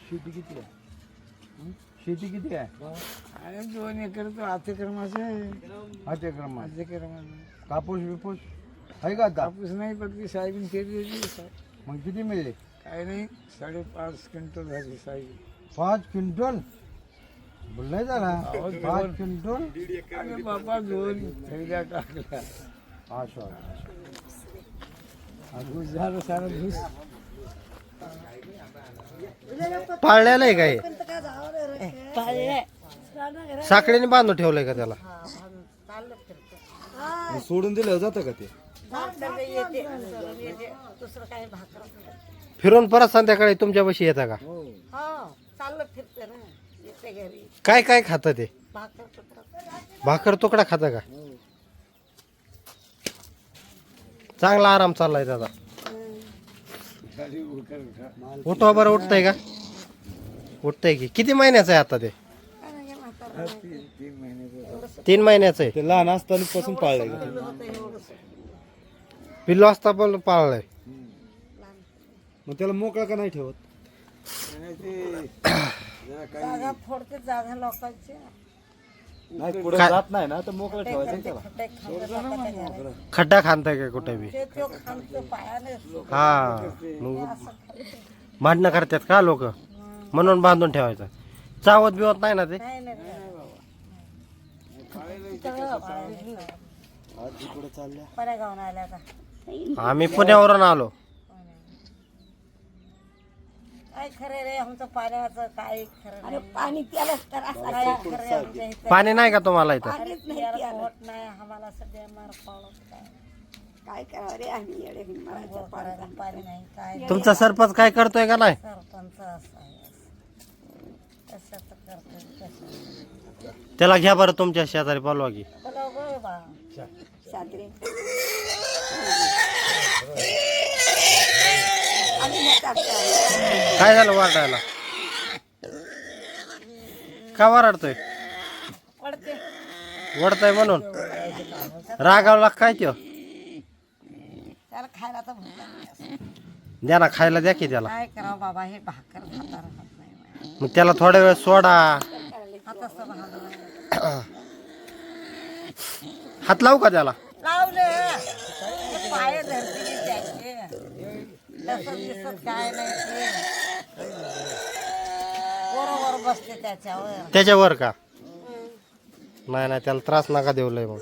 शेती किती आहे? शेती किती आहे? 2 एकर तो अतिक्रमाचं आहे. अतिक्रमण. अतिक्रमाचं कापूस बिपूस आहे का आता? कापूस नाही पण साहेबीन केली होती. मग किती मिळले? काय नाही 5.5 क्विंटल झाली साहेबी. 5 क्विंटल नाही झाला. 5 क्विंटल. आणि बाबा 2 थैल्या टाकल्या. असं घुस झालं सारं घुस. पाळलेलं आहे काय? साखळीने बांधून ठेवलंय का त्याला? सोडून दिलं जातं का ते? फिरून परत संध्याकाळी तुमच्यापाशी येता का? काय काय खातं ते? भाकर तुकडा खाता का? चांगला आराम चाललाय दादा. उठवा बरं. उठतंय का? उठतंय की. किती महिन्याचं आहे आता ते? 3 महिन्याचं आहे. ते लहान असताना पासून पाळलंय का? पिल्लू असता पण पाळलंय. मग त्याला मोकळा का नाही ठेवत? जागा फोडते जागा लोकांची. नाही पुढे जात नाही ना तर मोकळा ठेवायचं त्याला. खड्डा खांताय का कुठे बी? हा मग भांडणं करतात का लोक, म्हणून बांधून ठेवायचं. चावत बिवत नाही ना ते? आम्ही पुण्यावरून आलो. काय खरं रे आमचं पाण्याचं काय खरं नाही. पाणी प्यायलाच तर असं काय खरं आहे आमच्या इथं. पाणी नाही का तुम्हाला इथं? पाणीच नाही होत नाही आम्हाला सध्या मार पावलं काय करावं रे आम्ही येडे हिमालयाचं पाणी नाही काय. तुमचा सरपंच काय करतोय का नाही? सरपंच असं आहे कशाचं करतोय कसं. त्याला घ्या बरं तुमच्या शेजारी, बोलवा की. बोला गो बा सादरे. काय झालं वाटायला? का वरडतोय? पडते वडतोय म्हणून रागावला काय त्यो? त्याला खायला तर भूक लागली. द्या ना खायला, द्या की त्याला. काय करावं बाबा हे भाकर खाता राहत नाही. मग त्याला थोडा वेळ सोडा. हाताचं भाकर हात लावू का त्याला? लावले पाय धरते त्याचे तसं दिसत काय नाही ते बरोबर बसते त्याच्यावर. त्याच्यावर का? नाही नाही त्याला त्रास नका देऊ लय मग.